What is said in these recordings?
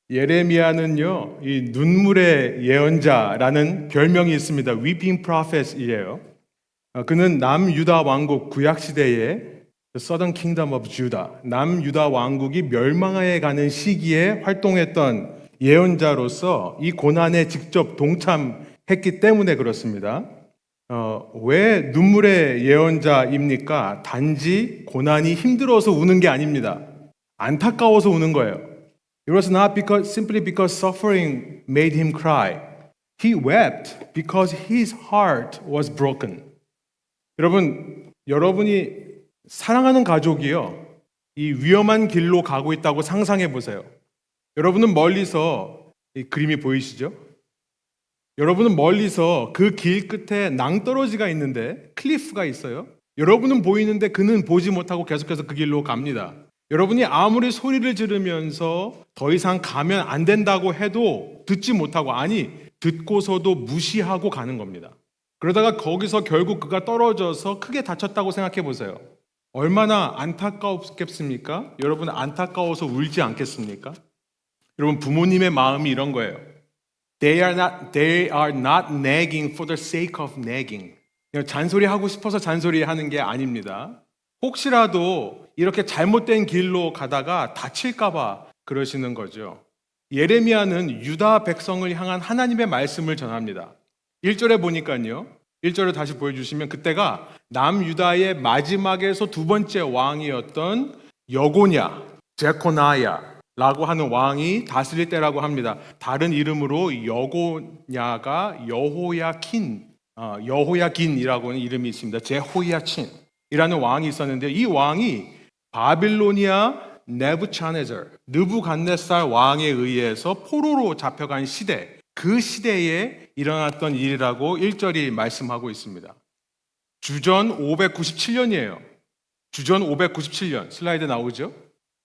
예레미야는요, 이 눈물의 예언자라는 별명이 있습니다. Weeping Prophet이에요. 그는 남유다 왕국 구약 시대에 The Southern Kingdom of Judah, 남유다 왕국이 멸망해 가는 시기에 활동했던 예언자로서 이 고난에 직접 동참했기 때문에 그렇습니다. 왜 눈물의 예언자입니까? 단지 고난이 힘들어서 우는 게 아닙니다. 안타까워서 우는 거예요. It was not simply because suffering made him cry. He wept because his heart was broken. 여러분이 사랑하는 가족이요, 이 위험한 길로 가고 있다고 상상해 보세요. 여러분은 멀리서 이 그림이 보이시죠? 여러분은 멀리서 그 길 끝에 낭떠러지가 있는데, 클리프가 있어요. 여러분은 보이는데 그는 보지 못하고 계속해서 그 길로 갑니다. 여러분이 아무리 소리를 지르면서 더 이상 가면 안 된다고 해도 듣지 못하고, 아니 듣고서도 무시하고 가는 겁니다. 그러다가 거기서 결국 그가 떨어져서 크게 다쳤다고 생각해 보세요. 얼마나 안타깝겠습니까? 여러분 안타까워서 울지 않겠습니까? 여러분 부모님의 마음이 이런 거예요. They are not nagging for the sake of nagging. 그냥 잔소리하고 싶어서 잔소리하는 게 아닙니다. 혹시라도 이렇게 잘못된 길로 가다가 다칠까 봐 그러시는 거죠. 예레미야는 유다 백성을 향한 하나님의 말씀을 전합니다. 1절에 보니까요. 1절을 다시 보여주시면 그때가 남유다의 마지막에서 두 번째 왕이었던 여고냐, 제코나야라고 하는 왕이 다스릴 때라고 합니다. 다른 이름으로 여고냐가 여호야긴이라고 하는 이름이 있습니다. 제호야친이라는 왕이 있었는데, 이 왕이 바빌로니아 느부갓네살 왕에 의해서 포로로 잡혀간 시대, 그 시대에 일어났던 일이라고 1절이 말씀하고 있습니다. 주전 597년이에요. 주전 597년, 슬라이드 나오죠?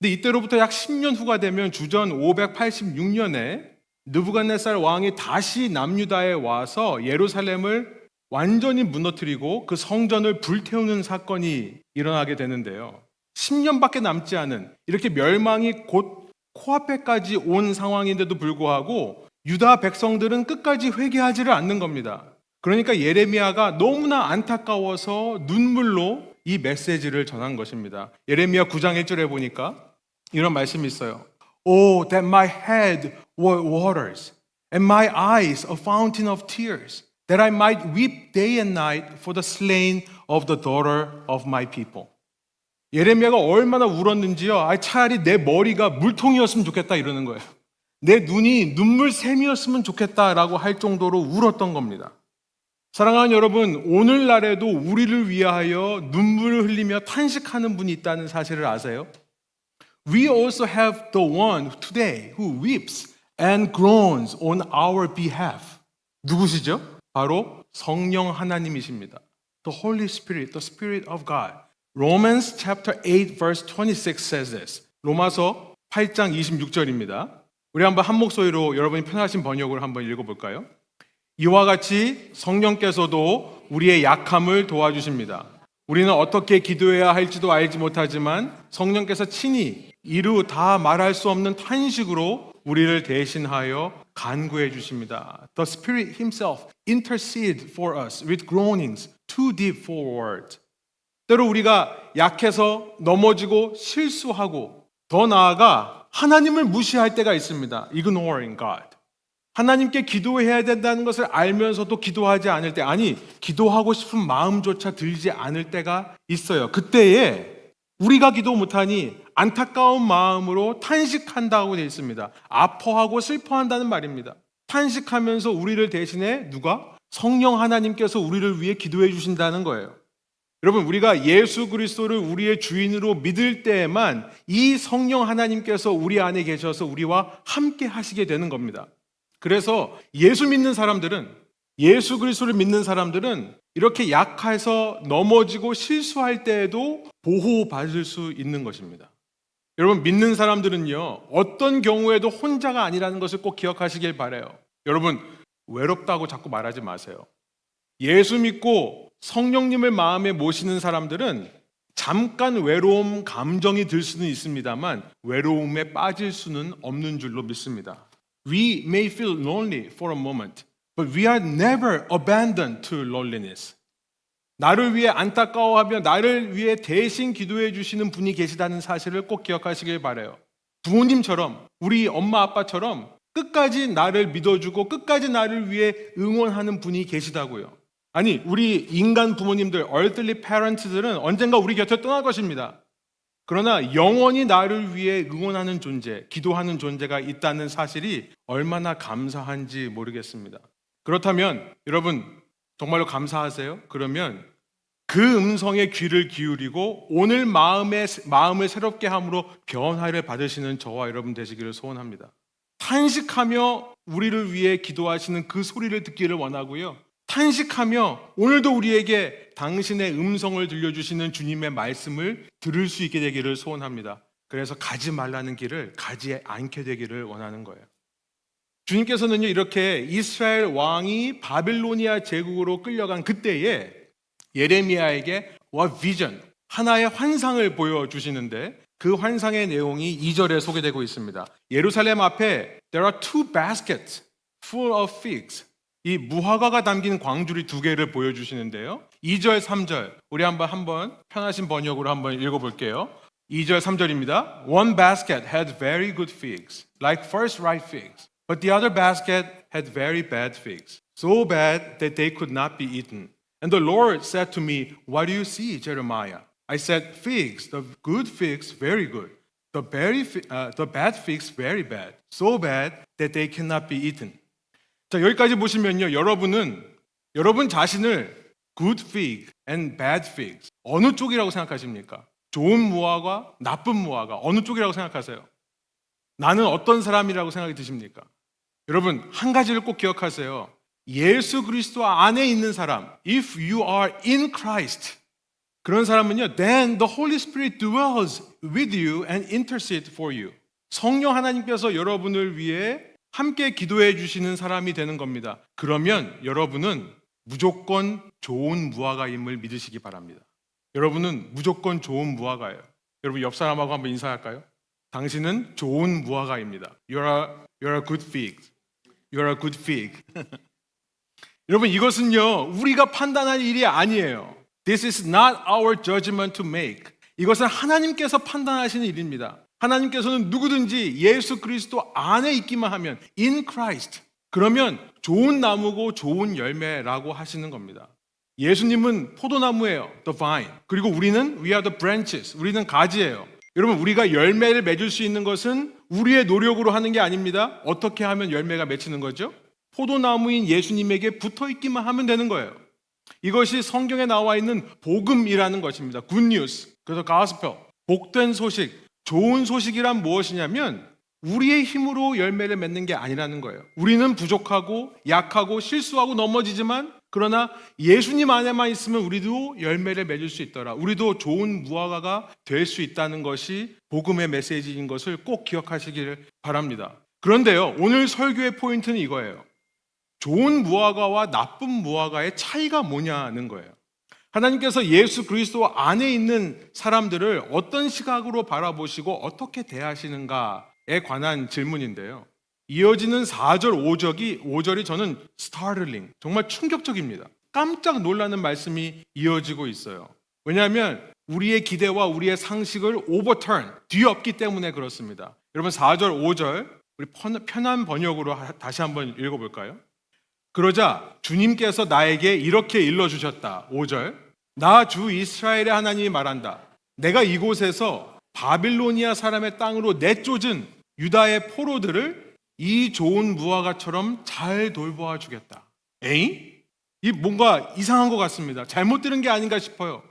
근데 이때로부터 약 10년 후가 되면 주전 586년에 느부갓네살 왕이 다시 남유다에 와서 예루살렘을 완전히 무너뜨리고 그 성전을 불태우는 사건이 일어나게 되는데요. 10년밖에 남지 않은, 이렇게 멸망이 곧 코앞에까지 온 상황인데도 불구하고 유다 백성들은 끝까지 회개하지를 않는 겁니다. 그러니까 예레미야가 너무나 안타까워서 눈물로 이 메시지를 전한 것입니다. 예레미야 9장 1절에 보니까 이런 말씀이 있어요. Oh, that my head were waters and my eyes a fountain of tears, that I might weep day and night for the slain of the daughter of my people. 예레미야가 얼마나 울었는지요. 차라리 내 머리가 물통이었으면 좋겠다 이러는 거예요. 내 눈이 눈물샘이었으면 좋겠다라고 할 정도로 울었던 겁니다. 사랑하는 여러분, 오늘날에도 우리를 위하여 눈물을 흘리며 탄식하는 분이 있다는 사실을 아세요? We also have the one today who weeps and groans on our behalf. 누구시죠? 바로 성령 하나님이십니다. The Holy Spirit, the Spirit of God. Romans chapter 8 verse 26 says this. 로마서 8장 26절입니다. 우리 한번 한 목소리로 여러분이 편하신 번역을 한번 읽어볼까요? 이와 같이 성령께서도 우리의 약함을 도와주십니다. 우리는 어떻게 기도해야 할지도 알지 못하지만 성령께서 친히 이루 다 말할 수 없는 탄식으로 우리를 대신하여 간구해 주십니다. The Spirit Himself intercede for us with groanings too deep for words. 때로 우리가 약해서 넘어지고 실수하고 더 나아가 하나님을 무시할 때가 있습니다. Ignoring God. 하나님께 기도해야 된다는 것을 알면서도 기도하지 않을 때, 아니 기도하고 싶은 마음조차 들지 않을 때가 있어요. 그때에 우리가 기도 못하니 안타까운 마음으로 탄식한다고 되어 있습니다. 아파하고 슬퍼한다는 말입니다. 탄식하면서 우리를 대신해 누가? 성령 하나님께서 우리를 위해 기도해 주신다는 거예요. 여러분, 우리가 예수 그리스도를 우리의 주인으로 믿을 때에만 이 성령 하나님께서 우리 안에 계셔서 우리와 함께 하시게 되는 겁니다. 그래서 예수 그리스도를 믿는 사람들은 이렇게 약해서 넘어지고 실수할 때에도 보호받을 수 있는 것입니다. 여러분, 믿는 사람들은요, 어떤 경우에도 혼자가 아니라는 것을 꼭 기억하시길 바라요. 여러분, 외롭다고 자꾸 말하지 마세요. 예수 믿고 성령님을 마음에 모시는 사람들은 잠깐 외로움 감정이 들 수는 있습니다만 외로움에 빠질 수는 없는 줄로 믿습니다. We may feel lonely for a moment, but we are never abandoned to loneliness. 나를 위해 안타까워하며 나를 위해 대신 기도해 주시는 분이 계시다는 사실을 꼭 기억하시길 바라요. 부모님처럼, 우리 엄마 아빠처럼 끝까지 나를 믿어주고 끝까지 나를 위해 응원하는 분이 계시다고요. 아니, 우리 인간 부모님들, earthly parents들은 언젠가 우리 곁을 떠날 것입니다. 그러나 영원히 나를 위해 응원하는 존재, 기도하는 존재가 있다는 사실이 얼마나 감사한지 모르겠습니다. 그렇다면 여러분 정말로 감사하세요? 그러면 그 음성에 귀를 기울이고 오늘 마음을 새롭게 함으로 변화를 받으시는 저와 여러분 되시기를 소원합니다. 탄식하며 우리를 위해 기도하시는 그 소리를 듣기를 원하고요. 탄식하며 오늘도 우리에게 당신의 음성을 들려주시는 주님의 말씀을 들을 수 있게 되기를 소원합니다. 그래서 가지 말라는 길을 가지 않게 되기를 원하는 거예요. 주님께서는요, 이렇게 이스라엘 왕이 바빌로니아 제국으로 끌려간 그때에 예레미야에게 비전, 하나의 환상을 보여주시는데 그 환상의 내용이 2절에 소개되고 있습니다. 예루살렘 앞에 There are two baskets full of figs. 이 무화과가 담긴 광주리 2개를 보여주시는데요. 2절, 3절 우리 한번 편하신 번역으로 한번 읽어볼게요. 2절, 3절입니다. One basket had very good figs, like first ripe figs. But the other basket had very bad figs, so bad that they could not be eaten. And the Lord said to me, What do you see, Jeremiah? I said, figs, the good figs, very good. The bad figs, very bad. So bad that they cannot be eaten. 자, 여기까지 보시면요. 여러분 자신을 good fig and bad figs 어느 쪽이라고 생각하십니까? 좋은 무화과, 나쁜 무화과 어느 쪽이라고 생각하세요? 나는 어떤 사람이라고 생각이 드십니까? 여러분 한 가지를 꼭 기억하세요. 예수 그리스도 안에 있는 사람, if you are in Christ, 그런 사람은요, then the Holy Spirit dwells with you and intercedes for you. 성령 하나님께서 여러분을 위해 함께 기도해 주시는 사람이 되는 겁니다. 그러면 여러분은 무조건 좋은 무화과임을 믿으시기 바랍니다. 여러분은 무조건 좋은 무화과예요. 여러분 옆 사람하고 한번 인사할까요? 당신은 좋은 무화과입니다. You're a good fig. You're a good fig. 여러분 이것은요 우리가 판단할 일이 아니에요. This is not our judgment to make. 이것은 하나님께서 판단하시는 일입니다. 하나님께서는 누구든지 예수 그리스도 안에 있기만 하면 in Christ 그러면 좋은 나무고 좋은 열매라고 하시는 겁니다. 예수님은 포도나무예요. The vine. 그리고 우리는 we are the branches. 우리는 가지예요. 여러분 우리가 열매를 맺을 수 있는 것은 우리의 노력으로 하는 게 아닙니다. 어떻게 하면 열매가 맺히는 거죠? 포도나무인 예수님에게 붙어있기만 하면 되는 거예요. 이것이 성경에 나와 있는 복음이라는 것입니다. Good news. 그래서 gospel. 복된 소식. 좋은 소식이란 무엇이냐면 우리의 힘으로 열매를 맺는 게 아니라는 거예요. 우리는 부족하고 약하고 실수하고 넘어지지만 그러나 예수님 안에만 있으면 우리도 열매를 맺을 수 있더라. 우리도 좋은 무화과가 될 수 있다는 것이 복음의 메시지인 것을 꼭 기억하시길 바랍니다. 그런데요, 오늘 설교의 포인트는 이거예요. 좋은 무화과와 나쁜 무화과의 차이가 뭐냐는 거예요. 하나님께서 예수 그리스도 안에 있는 사람들을 어떤 시각으로 바라보시고 어떻게 대하시는가에 관한 질문인데요. 이어지는 4절, 5절이 저는 startling, 정말 충격적입니다. 깜짝 놀라는 말씀이 이어지고 있어요. 왜냐하면 우리의 기대와 우리의 상식을 overturn, 뒤엎기 때문에 그렇습니다. 여러분 4절, 5절 우리 편한 번역으로 다시 한번 읽어볼까요? 그러자 주님께서 나에게 이렇게 일러주셨다. 5절. 나 주 이스라엘의 하나님이 말한다. 내가 이곳에서 바빌로니아 사람의 땅으로 내쫓은 유다의 포로들을 이 좋은 무화과처럼 잘 돌보아 주겠다. 에잉? 이 뭔가 이상한 것 같습니다. 잘못 들은 게 아닌가 싶어요.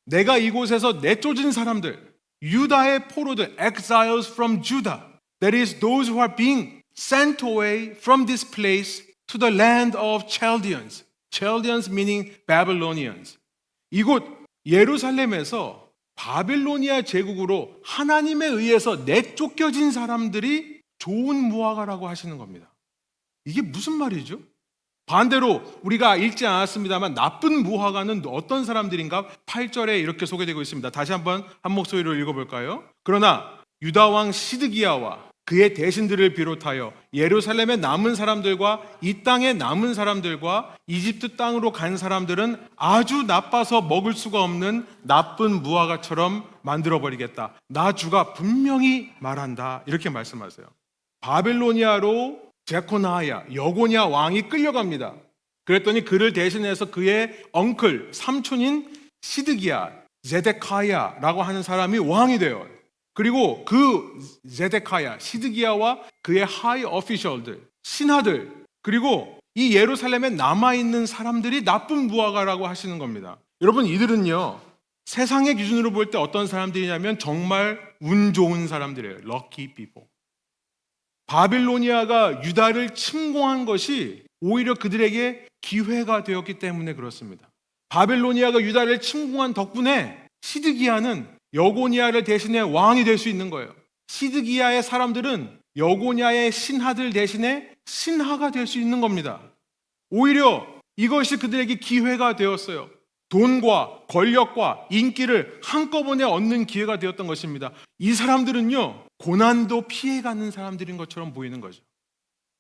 내가 이곳에서 내쫓은 사람들, 유다의 포로들, exiles from Judah. That is those who are being sent away from this place to the land of Chaldeans. Chaldeans meaning Babylonians. 이곳 예루살렘에서 바빌로니아 제국으로 하나님에 의해서 내쫓겨진 사람들이 좋은 무화과라고 하시는 겁니다. 이게 무슨 말이죠? 반대로 우리가 읽지 않았습니다만 나쁜 무화과는 어떤 사람들인가 8절에 이렇게 소개되고 있습니다. 다시 한번 한 목소리로 읽어볼까요? 그러나 유다 왕 시드기야와 그의 대신들을 비롯하여 예루살렘에 남은 사람들과 이 땅에 남은 사람들과 이집트 땅으로 간 사람들은 아주 나빠서 먹을 수가 없는 나쁜 무화과처럼 만들어버리겠다. 나 주가 분명히 말한다. 이렇게 말씀하세요. 바빌로니아로 제코나야, 여고냐 왕이 끌려갑니다. 그랬더니 그를 대신해서 그의 엉클, 삼촌인 시드기야, 제데카야라고 하는 사람이 왕이 돼요. 그리고 그 제데카야, 시드기야와 그의 하이 어피셜들, 신하들, 그리고 이 예루살렘에 남아있는 사람들이 나쁜 무화과라고 하시는 겁니다. 여러분, 이들은요, 세상의 기준으로 볼 때 어떤 사람들이냐면 정말 운 좋은 사람들이에요. Lucky people. 바빌로니아가 유다를 침공한 것이 오히려 그들에게 기회가 되었기 때문에 그렇습니다. 바빌로니아가 유다를 침공한 덕분에 시드기야는 여고니아를 대신해 왕이 될 수 있는 거예요. 시드기야의 사람들은 여고니아의 신하들 대신에 신하가 될 수 있는 겁니다. 오히려 이것이 그들에게 기회가 되었어요. 돈과 권력과 인기를 한꺼번에 얻는 기회가 되었던 것입니다. 이 사람들은요, 고난도 피해가는 사람들인 것처럼 보이는 거죠.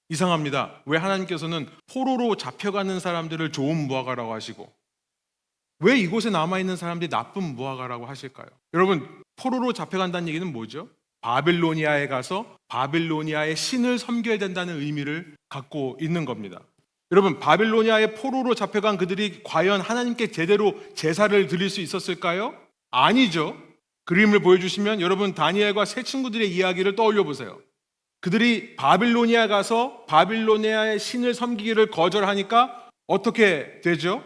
이상합니다. 왜 하나님께서는 포로로 잡혀가는 사람들을 좋은 무화과라고 하시고 왜 이곳에 남아있는 사람들이 나쁜 무화과라고 하실까요? 여러분, 포로로 잡혀간다는 얘기는 뭐죠? 바빌로니아에 가서 바빌로니아의 신을 섬겨야 된다는 의미를 갖고 있는 겁니다. 여러분, 바빌로니아의 포로로 잡혀간 그들이 과연 하나님께 제대로 제사를 드릴 수 있었을까요? 아니죠. 그림을 보여주시면 여러분, 다니엘과 세 친구들의 이야기를 떠올려 보세요. 그들이 바빌로니아 가서 바빌로니아의 신을 섬기기를 거절하니까 어떻게 되죠?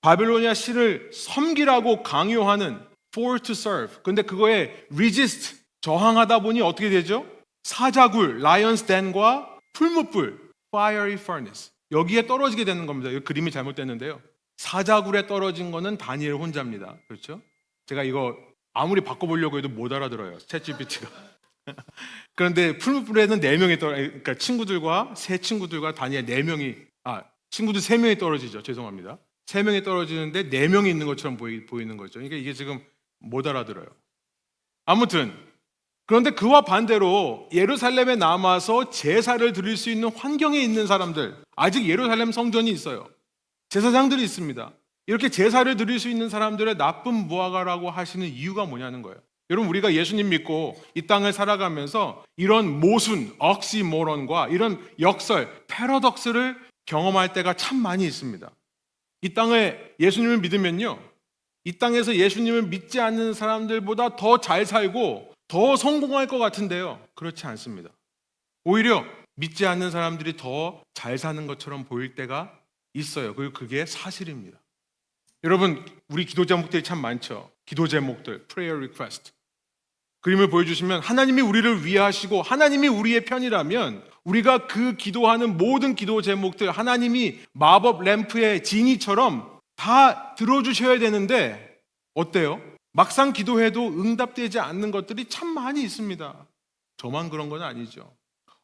바빌로니아 신을 섬기라고 강요하는 for to serve. 근데 그거에 resist, 저항하다 보니 어떻게 되죠? 사자굴, lion's den과 풀무불, fiery furnace. 여기에 떨어지게 되는 겁니다. 이 그림이 잘못됐는데요. 사자굴에 떨어진 거는 다니엘 혼자입니다. 그렇죠? 제가 이거 아무리 바꿔보려고 해도 못 알아들어요. 챗GPT가. 그런데 풀무불에는 4명이 그러니까 친구들과 세 친구들과 다니엘 4명이 친구들 3명이 떨어지죠. 죄송합니다. 3명이 떨어지는데 4명이 있는 것처럼 보이는 거죠. 그러니까 이게 지금 못 알아들어요. 아무튼 그런데 그와 반대로 예루살렘에 남아서 제사를 드릴 수 있는 환경에 있는 사람들, 아직 예루살렘 성전이 있어요. 제사장들이 있습니다. 이렇게 제사를 드릴 수 있는 사람들의 나쁜 무화과라고 하시는 이유가 뭐냐는 거예요. 여러분, 우리가 예수님 믿고 이 땅을 살아가면서 이런 모순, 억시모론과 이런 역설, 패러독스를 경험할 때가 참 많이 있습니다. 이 땅에 예수님을 믿으면요, 이 땅에서 예수님을 믿지 않는 사람들보다 더 잘 살고 더 성공할 것 같은데요, 그렇지 않습니다. 오히려 믿지 않는 사람들이 더 잘 사는 것처럼 보일 때가 있어요. 그리고 그게 사실입니다. 여러분, 우리 기도 제목들이 참 많죠. 기도 제목들, prayer request. 그림을 보여주시면 하나님이 우리를 위하시고 하나님이 우리의 편이라면 우리가 그 기도하는 모든 기도 제목들 하나님이 마법 램프의 지니처럼 다 들어주셔야 되는데 어때요? 막상 기도해도 응답되지 않는 것들이 참 많이 있습니다. 저만 그런 건 아니죠.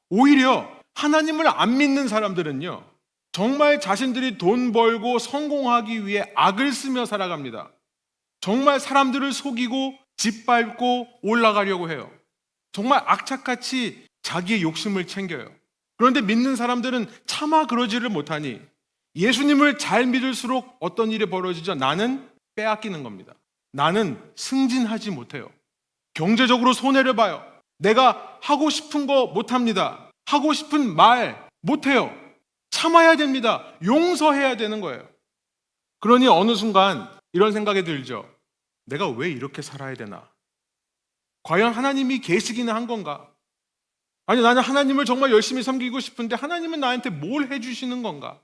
오히려 하나님을 안 믿는 사람들은요, 정말 자신들이 돈 벌고 성공하기 위해 악을 쓰며 살아갑니다. 정말 사람들을 속이고 짓밟고 올라가려고 해요. 정말 악착같이 자기의 욕심을 챙겨요. 그런데 믿는 사람들은 차마 그러지를 못하니 예수님을 잘 믿을수록 어떤 일이 벌어지죠? 나는 빼앗기는 겁니다. 나는 승진하지 못해요. 경제적으로 손해를 봐요. 내가 하고 싶은 거 못합니다. 하고 싶은 말 못해요. 참아야 됩니다. 용서해야 되는 거예요. 그러니 어느 순간 이런 생각이 들죠. 내가 왜 이렇게 살아야 되나? 과연 하나님이 계시기는 한 건가? 아니, 나는 하나님을 정말 열심히 섬기고 싶은데 하나님은 나한테 뭘 해주시는 건가?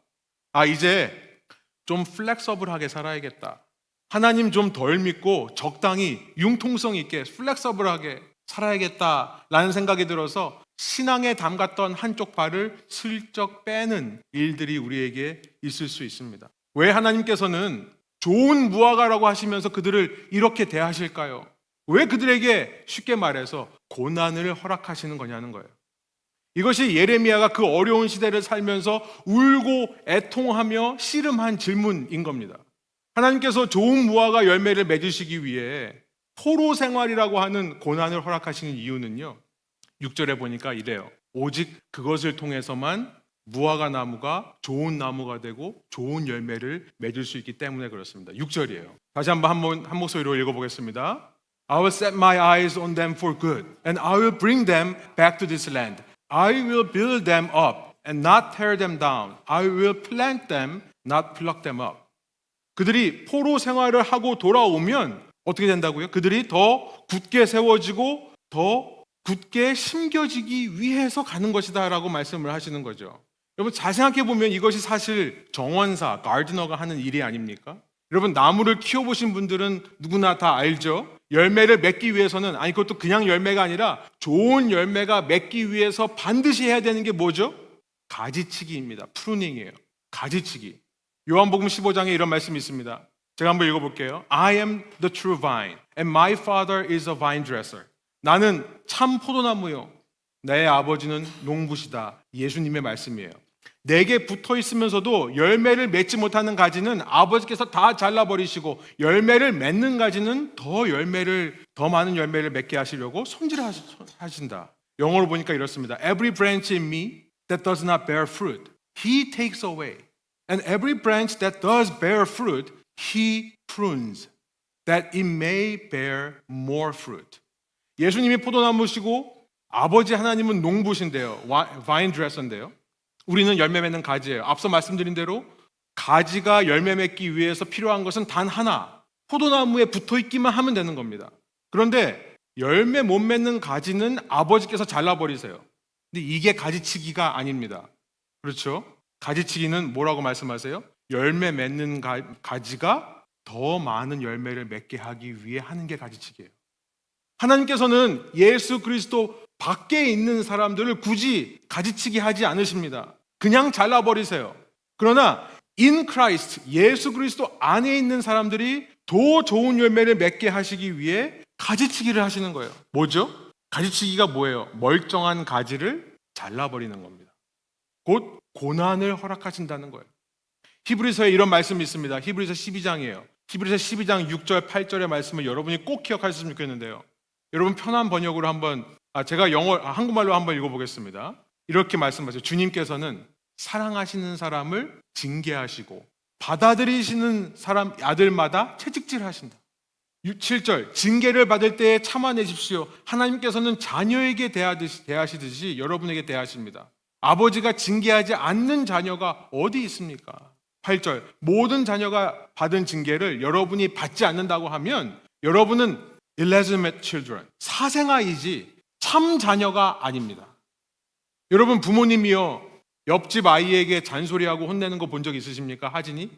이제 좀 플렉서블하게 살아야겠다. 하나님 좀 덜 믿고 적당히 융통성 있게 플렉서블하게 살아야겠다라는 생각이 들어서 신앙에 담갔던 한쪽 발을 슬쩍 빼는 일들이 우리에게 있을 수 있습니다. 왜 하나님께서는 좋은 무화과라고 하시면서 그들을 이렇게 대하실까요? 왜 그들에게 쉽게 말해서 고난을 허락하시는 거냐는 거예요. 이것이 예레미야가 그 어려운 시대를 살면서 울고 애통하며 씨름한 질문인 겁니다. 하나님께서 좋은 무화과 열매를 맺으시기 위해 포로 생활이라고 하는 고난을 허락하시는 이유는요, 6절에 보니까 이래요. 오직 그것을 통해서만 무화과 나무가 좋은 나무가 되고 좋은 열매를 맺을 수 있기 때문에 그렇습니다. 6절이에요. 다시 한 목소리로 읽어보겠습니다. I will set my eyes on them for good, and I will bring them back to this land. I will build them up and not tear them down. I will plant them, not pluck them up. 그들이 포로 생활을 하고 돌아오면 어떻게 된다고요? 그들이 더 굳게 세워지고 더 굳게 심겨지기 위해서 가는 것이다 라고 말씀을 하시는 거죠. 여러분 잘 생각해 보면 이것이 사실 정원사, 가르디너가 하는 일이 아닙니까? 여러분 나무를 키워보신 분들은 누구나 다 알죠? 열매를 맺기 위해서는, 아니 그것도 그냥 열매가 아니라 좋은 열매가 맺기 위해서 반드시 해야 되는 게 뭐죠? 가지치기입니다. 프루닝이에요. 가지치기. 요한복음 15장에 이런 말씀이 있습니다. 제가 한번 읽어볼게요. I am the true vine and my father is a vine dresser. 나는 참 포도나무요, 내 아버지는 농부시다. 예수님의 말씀이에요. 내게 붙어 있으면서도 열매를 맺지 못하는 가지는 아버지께서 다 잘라버리시고 열매를 맺는 가지는 더 많은 열매를 맺게 하시려고 손질하신다. 영어로 보니까 이렇습니다. Every branch in me that does not bear fruit, he takes away. And every branch that does bear fruit, he prunes, that it may bear more fruit. 예수님이 포도나무시고 아버지 하나님은 농부신데요. vine dresser인데요. 우리는 열매 맺는 가지예요. 앞서 말씀드린 대로 가지가 열매 맺기 위해서 필요한 것은 단 하나, 포도나무에 붙어 있기만 하면 되는 겁니다. 그런데 열매 못 맺는 가지는 아버지께서 잘라버리세요. 근데 이게 가지치기가 아닙니다. 그렇죠? 가지치기는 뭐라고 말씀하세요? 열매 맺는 가지가 더 많은 열매를 맺게 하기 위해 하는 게 가지치기예요. 하나님께서는 예수 그리스도 밖에 있는 사람들을 굳이 가지치기 하지 않으십니다. 그냥 잘라버리세요. 그러나 in Christ, 예수 그리스도 안에 있는 사람들이 더 좋은 열매를 맺게 하시기 위해 가지치기를 하시는 거예요. 뭐죠? 가지치기가 뭐예요? 멀쩡한 가지를 잘라버리는 겁니다. 곧 고난을 허락하신다는 거예요. 히브리서에 이런 말씀이 있습니다. 히브리서 12장이에요. 히브리서 12장 6절 8절의 말씀을 여러분이 꼭 기억하셨으면 좋겠는데요. 여러분 편한 번역으로 제가 한국말로 한번 읽어보겠습니다. 이렇게 말씀하세요. 주님께서는 사랑하시는 사람을 징계하시고 받아들이시는 사람 아들마다 채찍질하신다. 7절 징계를 받을 때에 참아내십시오. 하나님께서는 자녀에게 대하시듯이 여러분에게 대하십니다. 아버지가 징계하지 않는 자녀가 어디 있습니까? 8절 모든 자녀가 받은 징계를 여러분이 받지 않는다고 하면 여러분은 illegitimate children, 사생아이지 참 자녀가 아닙니다. 여러분 부모님이요, 옆집 아이에게 잔소리하고 혼내는 거 본 적 있으십니까? 하진이?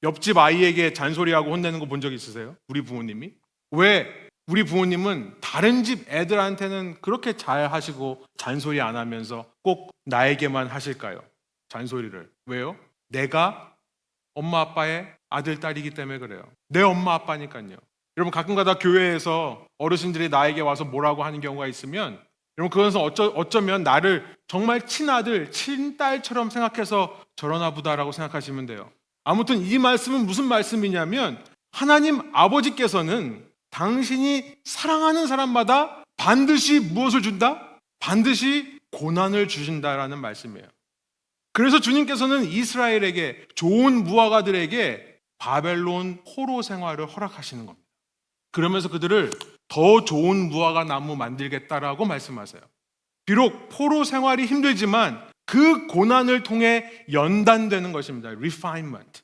옆집 아이에게 잔소리하고 혼내는 거 본 적 있으세요? 우리 부모님이? 왜 우리 부모님은 다른 집 애들한테는 그렇게 잘 하시고 잔소리 안 하면서 꼭 나에게만 하실까요? 잔소리를. 왜요? 내가 엄마 아빠의 아들, 딸이기 때문에 그래요. 내 엄마 아빠니까요. 여러분 가끔가다 교회에서 어르신들이 나에게 와서 뭐라고 하는 경우가 있으면 여러분 그것은 어쩌면 나를 정말 친아들, 친딸처럼 생각해서 저러나 보다라고 생각하시면 돼요. 아무튼 이 말씀은 무슨 말씀이냐면 하나님 아버지께서는 당신이 사랑하는 사람마다 반드시 무엇을 준다? 반드시 고난을 주신다라는 말씀이에요. 그래서 주님께서는 이스라엘에게, 좋은 무화과들에게 바벨론 포로 생활을 허락하시는 겁니다. 그러면서 그들을 더 좋은 무화과 나무 만들겠다라고 말씀하세요. 비록 포로 생활이 힘들지만 그 고난을 통해 연단되는 것입니다. refinement.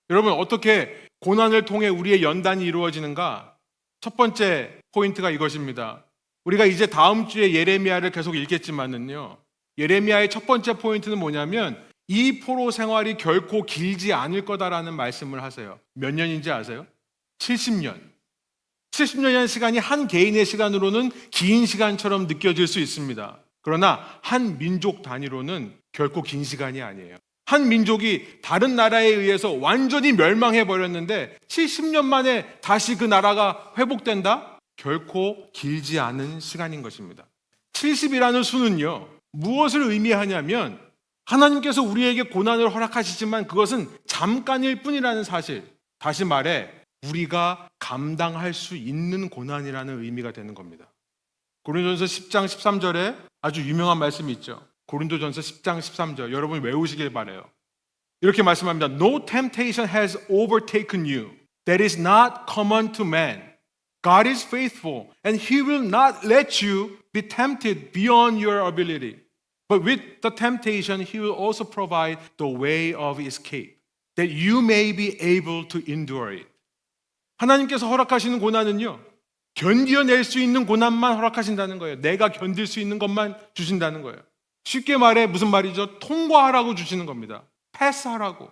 여러분 어떻게 고난을 통해 우리의 연단이 이루어지는가? 첫 번째 포인트가 이것입니다. 우리가 이제 다음 주에 예레미야를 계속 읽겠지만은요, 예레미야의 첫 번째 포인트는 뭐냐면 이 포로 생활이 결코 길지 않을 거다라는 말씀을 하세요. 몇 년인지 아세요? 70년. 70년이라는 시간이 한 개인의 시간으로는 긴 시간처럼 느껴질 수 있습니다. 그러나 한 민족 단위로는 결코 긴 시간이 아니에요. 한 민족이 다른 나라에 의해서 완전히 멸망해 버렸는데 70년 만에 다시 그 나라가 회복된다? 결코 길지 않은 시간인 것입니다. 70이라는 수는요, 무엇을 의미하냐면 하나님께서 우리에게 고난을 허락하시지만 그것은 잠깐일 뿐이라는 사실. 다시 말해 우리가 감당할 수 있는 고난이라는 의미가 되는 겁니다. 고린도전서 10장 13절에 아주 유명한 말씀이 있죠. 고린도전서 10장 13절 여러분 외우시길 바라요. 이렇게 말씀합니다. No temptation has overtaken you that is not common to man. God is faithful and He will not let you be tempted beyond your ability. But with the temptation, He will also provide the way of escape, that you may be able to endure it. 하나님께서 허락하시는 고난은요, 견뎌낼 수 있는 고난만 허락하신다는 거예요. 내가 견딜 수 있는 것만 주신다는 거예요. 쉽게 말해 무슨 말이죠? 통과하라고 주시는 겁니다. 패스하라고.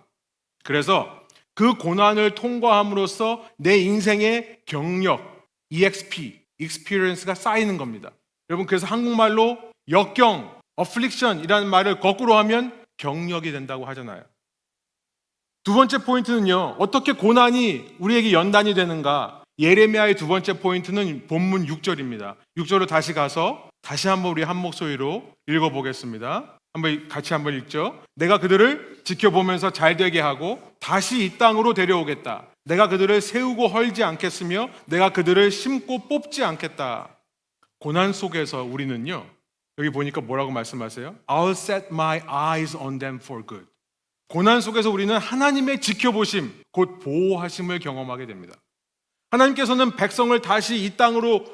그래서 그 고난을 통과함으로써 내 인생의 경력, EXP, experience가 쌓이는 겁니다. 여러분 그래서 한국말로 역경, affliction이라는 말을 거꾸로 하면 경력이 된다고 하잖아요. 두 번째 포인트는요, 어떻게 고난이 우리에게 연단이 되는가? 예레미야의 두 번째 포인트는 본문 6절입니다. 6절로 다시 가서 다시 한번 우리 한 목소리로 읽어보겠습니다. 같이 한번 읽죠. 내가 그들을 지켜보면서 잘되게 하고 다시 이 땅으로 데려오겠다. 내가 그들을 세우고 헐지 않겠으며 내가 그들을 심고 뽑지 않겠다. 고난 속에서 우리는요, 여기 보니까 뭐라고 말씀하세요? I'll set my eyes on them for good. 고난 속에서 우리는 하나님의 지켜보심, 곧 보호하심을 경험하게 됩니다. 하나님께서는 백성을 다시 이 땅으로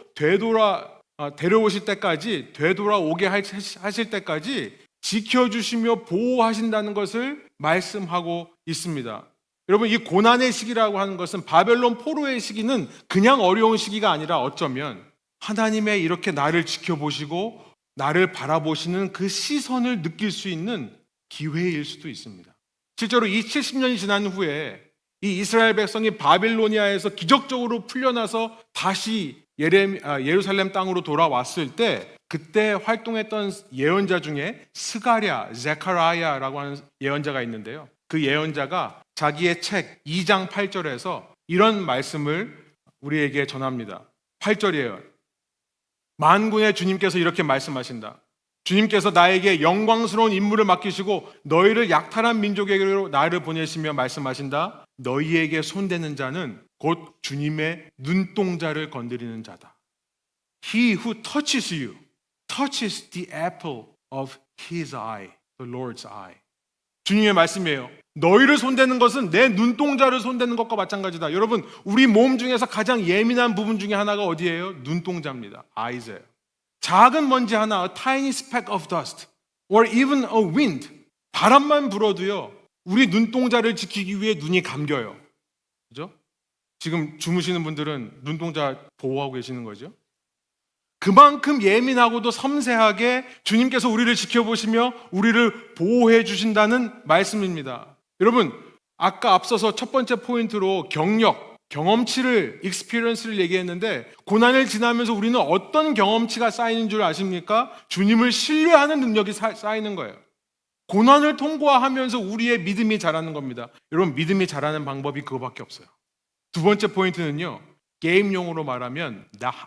데려오실 때까지, 되돌아오게 하실 때까지 지켜주시며 보호하신다는 것을 말씀하고 있습니다. 여러분, 이 고난의 시기라고 하는 것은 바벨론 포로의 시기는 그냥 어려운 시기가 아니라 어쩌면 하나님의 이렇게 나를 지켜보시고 나를 바라보시는 그 시선을 느낄 수 있는 기회일 수도 있습니다. 실제로 이 70년이 지난 후에 이 이스라엘 백성이 바빌로니아에서 기적적으로 풀려나서 다시 예루살렘 땅으로 돌아왔을 때 그때 활동했던 예언자 중에 스가랴, 제카라야라고 하는 예언자가 있는데요. 그 예언자가 자기의 책 2장 8절에서 이런 말씀을 우리에게 전합니다. 8절이에요. 만군의 주님께서 이렇게 말씀하신다. 주님께서 나에게 영광스러운 임무를 맡기시고 너희를 약탈한 민족에게로 나를 보내시며 말씀하신다. 너희에게 손대는 자는 곧 주님의 눈동자를 건드리는 자다. He who touches you touches the apple of his eye, the Lord's eye. 주님의 말씀이에요. 너희를 손대는 것은 내 눈동자를 손대는 것과 마찬가지다. 여러분, 우리 몸 중에서 가장 예민한 부분 중에 하나가 어디예요? 눈동자입니다. eyes예요. 작은 먼지 하나, a tiny speck of dust, or even a wind, 바람만 불어도요, 우리 눈동자를 지키기 위해 눈이 감겨요. 그죠? 지금 주무시는 분들은 눈동자 보호하고 계시는 거죠? 그만큼 예민하고도 섬세하게 주님께서 우리를 지켜보시며 우리를 보호해 주신다는 말씀입니다. 여러분, 아까 앞서서 첫 번째 포인트로 경력, 경험치를, experience를 얘기했는데 고난을 지나면서 우리는 어떤 경험치가 쌓이는 줄 아십니까? 주님을 신뢰하는 능력이 쌓이는 거예요. 고난을 통과하면서 우리의 믿음이 자라는 겁니다. 여러분, 믿음이 자라는 방법이 그거밖에 없어요. 두 번째 포인트는요, 게임용으로 말하면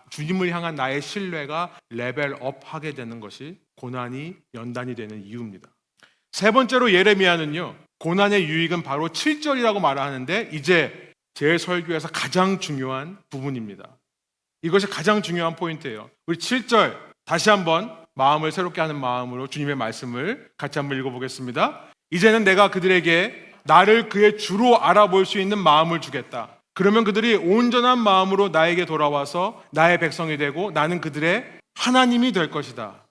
주님을 향한 나의 신뢰가 레벨업하게 되는 것이 고난이 연단이 되는 이유입니다. 세 번째로 예레미야는요, 고난의 유익은 바로 7절이라고 말하는데 이제 제 설교에서 가장 중요한 부분입니다. 이것이 가장 중요한 포인트예요. 우리 7절 다시 한번 마음을 새롭게 하는 마음으로 주님의 말씀을 같이 한번 읽어보겠습니다. 이제는 내가 그들에게 나를 그의 주로 알아볼 수 있는 마음을 주겠다. 그러면 그들이 온전한 마음으로 나에게 돌아와서 나의 백성이 되고 나는 그들의 하나님이 될 것이다.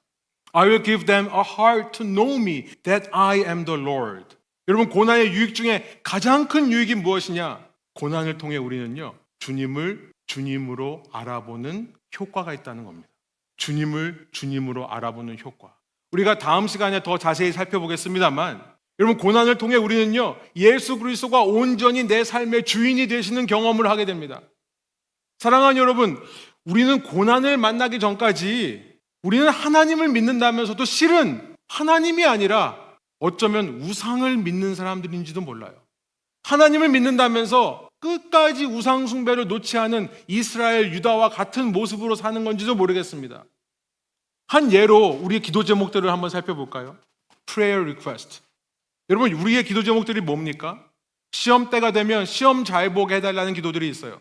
I will give them a heart to know me, that I am the Lord. 여러분, 고난의 유익 중에 가장 큰 유익이 무엇이냐? 고난을 통해 우리는요, 주님을 주님으로 알아보는 효과가 있다는 겁니다. 주님을 주님으로 알아보는 효과. 우리가 다음 시간에 더 자세히 살펴보겠습니다만, 여러분, 고난을 통해 우리는요, 예수 그리스도가 온전히 내 삶의 주인이 되시는 경험을 하게 됩니다. 사랑하는 여러분, 우리는 고난을 만나기 전까지 우리는 하나님을 믿는다면서도 실은 하나님이 아니라 어쩌면 우상을 믿는 사람들인지도 몰라요. 하나님을 믿는다면서 끝까지 우상 숭배를 놓지 않은 이스라엘, 유다와 같은 모습으로 사는 건지도 모르겠습니다. 한 예로 우리의 기도 제목들을 한번 살펴볼까요? Prayer request. 여러분, 우리의 기도 제목들이 뭡니까? 시험 때가 되면 시험 잘 보게 해달라는 기도들이 있어요.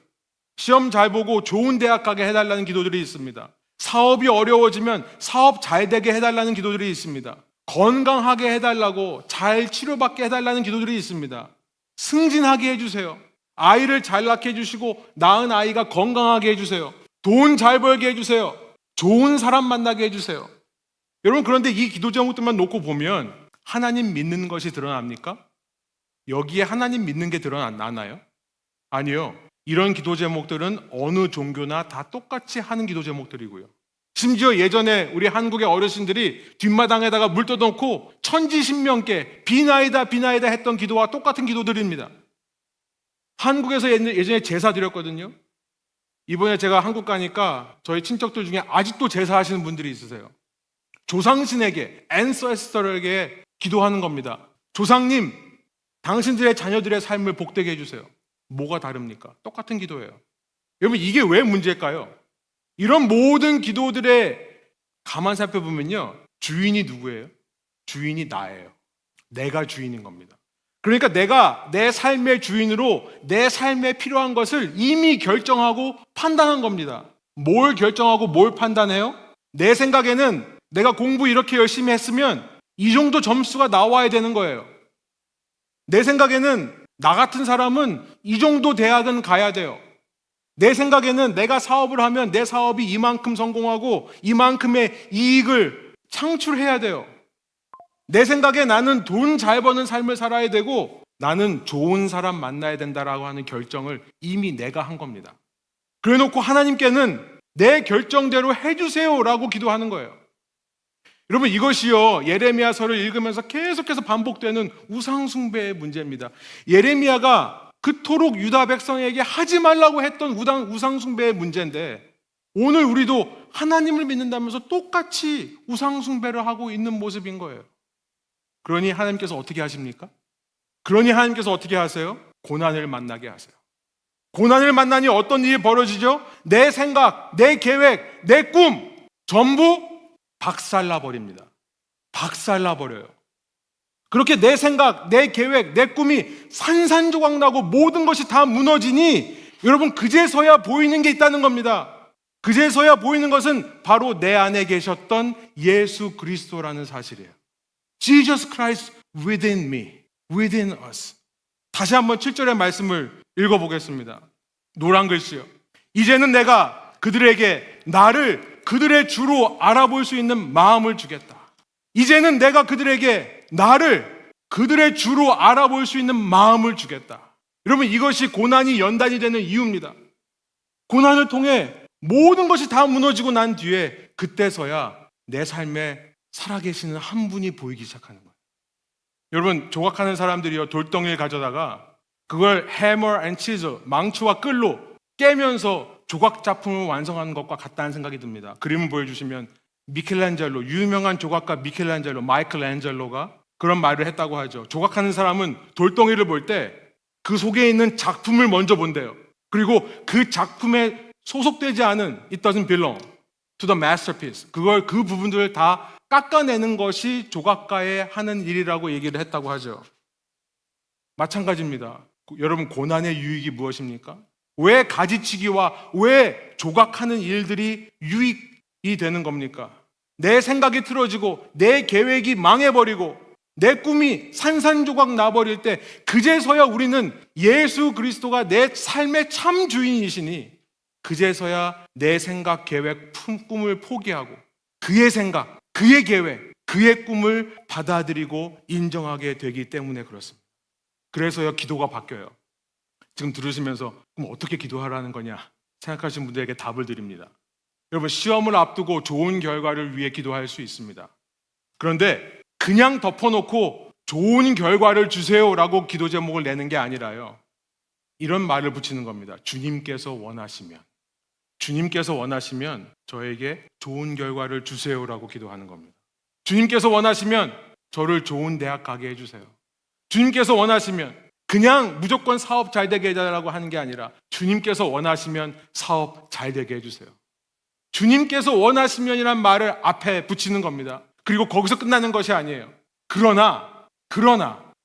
시험 잘 보고 좋은 대학 가게 해달라는 기도들이 있습니다. 사업이 어려워지면 사업 잘 되게 해달라는 기도들이 있습니다. 건강하게 해달라고, 잘 치료받게 해달라는 기도들이 있습니다. 승진하게 해주세요. 아이를 잘 낳게 해주시고 낳은 아이가 건강하게 해주세요. 돈 잘 벌게 해주세요. 좋은 사람 만나게 해주세요. 여러분, 그런데 이 기도 제목들만 놓고 보면 하나님 믿는 것이 드러납니까? 여기에 하나님 믿는 게 드러나나요? 아니요. 이런 기도 제목들은 어느 종교나 다 똑같이 하는 기도 제목들이고요. 심지어 예전에 우리 한국의 어르신들이 뒷마당에다가 물 떠놓고 천지신명께 비나이다 비나이다 했던 기도와 똑같은 기도들입니다. 한국에서 예전에 제사 드렸거든요. 이번에 제가 한국 가니까 저희 친척들 중에 아직도 제사하시는 분들이 있으세요. 조상신에게, 앤서스터에게 기도하는 겁니다. 조상님, 당신들의 자녀들의 삶을 복되게 해주세요. 뭐가 다릅니까? 똑같은 기도예요. 여러분, 이게 왜 문제일까요? 이런 모든 기도들의 가만 살펴보면요, 주인이 누구예요? 주인이 나예요. 내가 주인인 겁니다. 그러니까 내가 내 삶의 주인으로 내 삶에 필요한 것을 이미 결정하고 판단한 겁니다. 뭘 결정하고 뭘 판단해요? 내 생각에는 내가 공부 이렇게 열심히 했으면 이 정도 점수가 나와야 되는 거예요. 내 생각에는 나 같은 사람은 이 정도 대학은 가야 돼요. 내 생각에는 내가 사업을 하면 내 사업이 이만큼 성공하고 이만큼의 이익을 창출해야 돼요. 내 생각에 나는 돈 잘 버는 삶을 살아야 되고 나는 좋은 사람 만나야 된다라고 하는 결정을 이미 내가 한 겁니다. 그래 놓고 하나님께는 내 결정대로 해주세요라고 기도하는 거예요. 여러분, 이것이요, 예레미야서를 읽으면서 계속해서 반복되는 우상숭배의 문제입니다. 예레미야가 그토록 유다 백성에게 하지 말라고 했던 우상숭배의 문제인데 오늘 우리도 하나님을 믿는다면서 똑같이 우상숭배를 하고 있는 모습인 거예요. 그러니 하나님께서 어떻게 하십니까? 그러니 하나님께서 어떻게 하세요? 고난을 만나게 하세요. 고난을 만나니 어떤 일이 벌어지죠? 내 생각, 내 계획, 내 꿈 전부 박살나 버립니다. 박살나 버려요. 그렇게 내 생각, 내 계획, 내 꿈이 산산조각 나고 모든 것이 다 무너지니 여러분, 그제서야 보이는 게 있다는 겁니다. 그제서야 보이는 것은 바로 내 안에 계셨던 예수 그리스도라는 사실이에요. Jesus Christ within me, within us. 다시 한번 7절의 말씀을 읽어보겠습니다. 노란 글씨요. 이제는 내가 그들에게 나를 그들의 주로 알아볼 수 있는 마음을 주겠다. 이제는 내가 그들에게 나를 그들의 주로 알아볼 수 있는 마음을 주겠다. 여러분, 이것이 고난이 연단이 되는 이유입니다. 고난을 통해 모든 것이 다 무너지고 난 뒤에 그때서야 내 삶에 살아계시는 한 분이 보이기 시작하는 거예요. 여러분, 조각하는 사람들이요, 돌덩이를 가져다가 그걸 해머 앤 치즈, 망치와 끌로 깨면서 조각 작품을 완성하는 것과 같다는 생각이 듭니다. 그림을 보여주시면 미켈란젤로, 유명한 조각가 마이클앤젤로가 그런 말을 했다고 하죠. 조각하는 사람은 돌덩이를 볼 때 그 속에 있는 작품을 먼저 본대요. 그리고 그 작품에 소속되지 않은 it doesn't belong to the masterpiece, 그 부분들을 다 깎아내는 것이 조각가의 하는 일이라고 얘기를 했다고 하죠. 마찬가지입니다. 여러분, 고난의 유익이 무엇입니까? 왜 가지치기와 왜 조각하는 일들이 유익이 되는 겁니까? 내 생각이 틀어지고 내 계획이 망해버리고 내 꿈이 산산조각 나버릴 때 그제서야 우리는 예수 그리스도가 내 삶의 참 주인이시니 그제서야 내 생각, 계획, 꿈을 포기하고 그의 생각, 그의 계획, 그의 꿈을 받아들이고 인정하게 되기 때문에 그렇습니다. 그래서요, 기도가 바뀌어요. 지금 들으시면서 그럼 어떻게 기도하라는 거냐 생각하시는 분들에게 답을 드립니다. 여러분, 시험을 앞두고 좋은 결과를 위해 기도할 수 있습니다. 그런데 그냥 덮어놓고 좋은 결과를 주세요라고 기도 제목을 내는 게 아니라요, 이런 말을 붙이는 겁니다. 주님께서 원하시면 저에게 좋은 결과를 주세요라고 기도하는 겁니다. 주님께서 원하시면 저를 좋은 대학 가게 해주세요. 주님께서 원하시면 그냥 무조건 사업 잘 되게 해달라고 하는 게 아니라 주님께서 원하시면 사업 잘 되게 해주세요. 주님께서 원하시면이란 말을 앞에 붙이는 겁니다. 그리고 거기서 끝나는 것이 아니에요. 그러나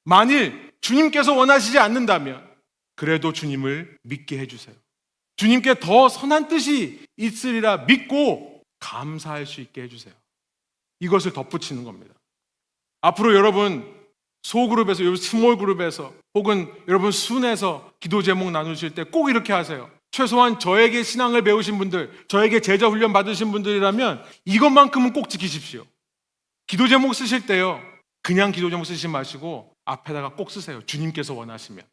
만일 주님께서 원하시지 않는다면 그래도 주님을 믿게 해주세요. 주님께 더 선한 뜻이 있으리라 믿고 감사할 수 있게 해주세요. 이것을 덧붙이는 겁니다. 앞으로 여러분 소그룹에서, 스몰 그룹에서 혹은 여러분 순에서 기도 제목 나누실 때 꼭 이렇게 하세요. 최소한 저에게 신앙을 배우신 분들, 저에게 제자 훈련 받으신 분들이라면 이것만큼은 꼭 지키십시오. 기도 제목 쓰실 때요, 그냥 기도 제목 쓰지 마시고 앞에다가 꼭 쓰세요. 주님께서 원하시면.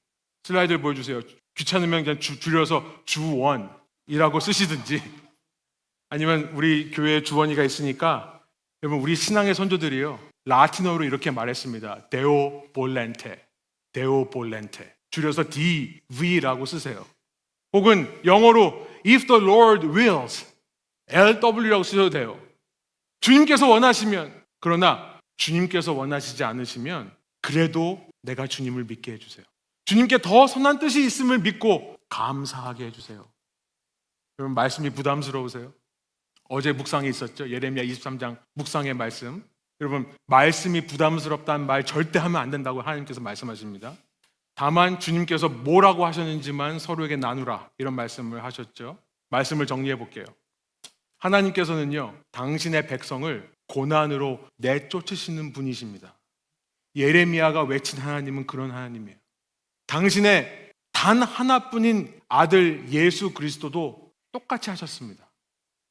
슬라이드를 보여주세요. 귀찮으면 그냥 줄여서 주원이라고 쓰시든지, 아니면 우리 교회에 주원이가 있으니까 여러분 우리 신앙의 선조들이요 라틴어로 이렇게 말했습니다. 데오 볼렌테, 데오 볼렌테, 줄여서 DV라고 쓰세요. 혹은 영어로 If the Lord wills, LW라고 쓰셔도 돼요. 주님께서 원하시면. 그러나 주님께서 원하시지 않으시면 그래도 내가 주님을 믿게 해주세요. 주님께 더 선한 뜻이 있음을 믿고 감사하게 해주세요. 여러분 말씀이 부담스러우세요? 어제 묵상이 있었죠. 예레미야 23장 묵상의 말씀. 여러분 말씀이 부담스럽다는 말 절대 하면 안 된다고 하나님께서 말씀하십니다. 다만 주님께서 뭐라고 하셨는지만 서로에게 나누라, 이런 말씀을 하셨죠. 말씀을 정리해 볼게요. 하나님께서는요 당신의 백성을 고난으로 내쫓으시는 분이십니다. 예레미야가 외친 하나님은 그런 하나님이에요. 당신의 단 하나뿐인 아들 예수 그리스도도 똑같이 하셨습니다.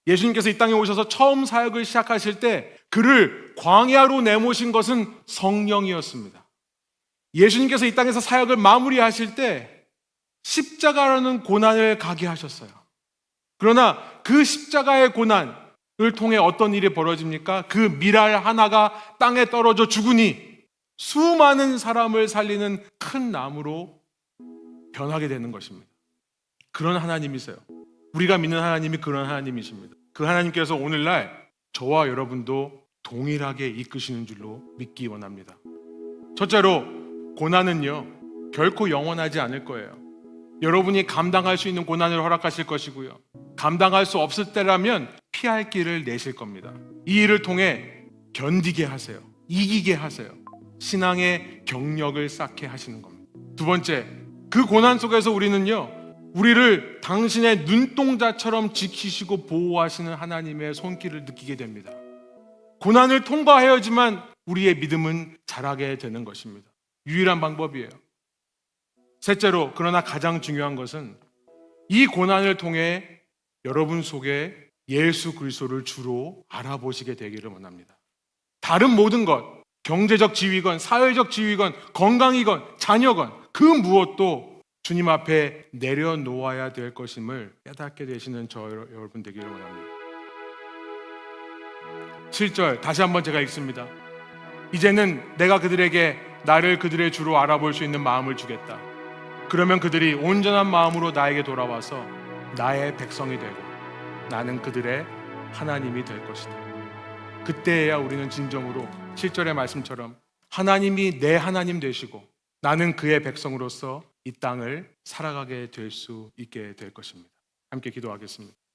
예수님께서 이 땅에 오셔서 처음 사역을 시작하실 때 그를 광야로 내모신 것은 성령이었습니다. 예수님께서 이 땅에서 사역을 마무리하실 때 십자가라는 고난을 가게 하셨어요. 그러나 그 십자가의 고난을 통해 어떤 일이 벌어집니까? 그 밀알 하나가 땅에 떨어져 죽으니 수많은 사람을 살리는 큰 나무로 변하게 되는 것입니다. 그런 하나님이세요. 우리가 믿는 하나님이 그런 하나님이십니다. 그 하나님께서 오늘날 저와 여러분도 동일하게 이끄시는 줄로 믿기 원합니다. 첫째로 고난은요 결코 영원하지 않을 거예요. 여러분이 감당할 수 있는 고난을 허락하실 것이고요, 감당할 수 없을 때라면 피할 길을 내실 겁니다. 이 일을 통해 견디게 하세요. 이기게 하세요. 신앙의 경력을 쌓게 하시는 겁니다. 두 번째, 그 고난 속에서 우리를 당신의 눈동자처럼 지키시고 보호하시는 하나님의 손길을 느끼게 됩니다. 고난을 통과해야지만 우리의 믿음은 자라게 되는 것입니다. 유일한 방법이에요. 셋째로, 그러나 가장 중요한 것은 이 고난을 통해 여러분 속에 예수 그리스도를 주로 알아보시게 되기를 원합니다. 다른 모든 것, 경제적 지위건, 사회적 지위건, 건강이건, 자녀건, 그 무엇도 주님 앞에 내려놓아야 될 것임을 깨닫게 되시는 저 여러분 되기를 원합니다. 7절 다시 한번 제가 읽습니다. 이제는 내가 그들에게 나를 그들의 주로 알아볼 수 있는 마음을 주겠다. 그러면 그들이 온전한 마음으로 나에게 돌아와서 나의 백성이 되고 나는 그들의 하나님이 될 것이다. 그때야 우리는 진정으로 7절의 말씀처럼 하나님이 내 하나님 되시고 나는 그의 백성으로서 이 땅을 살아가게 될 수 있게 될 것입니다. 함께 기도하겠습니다.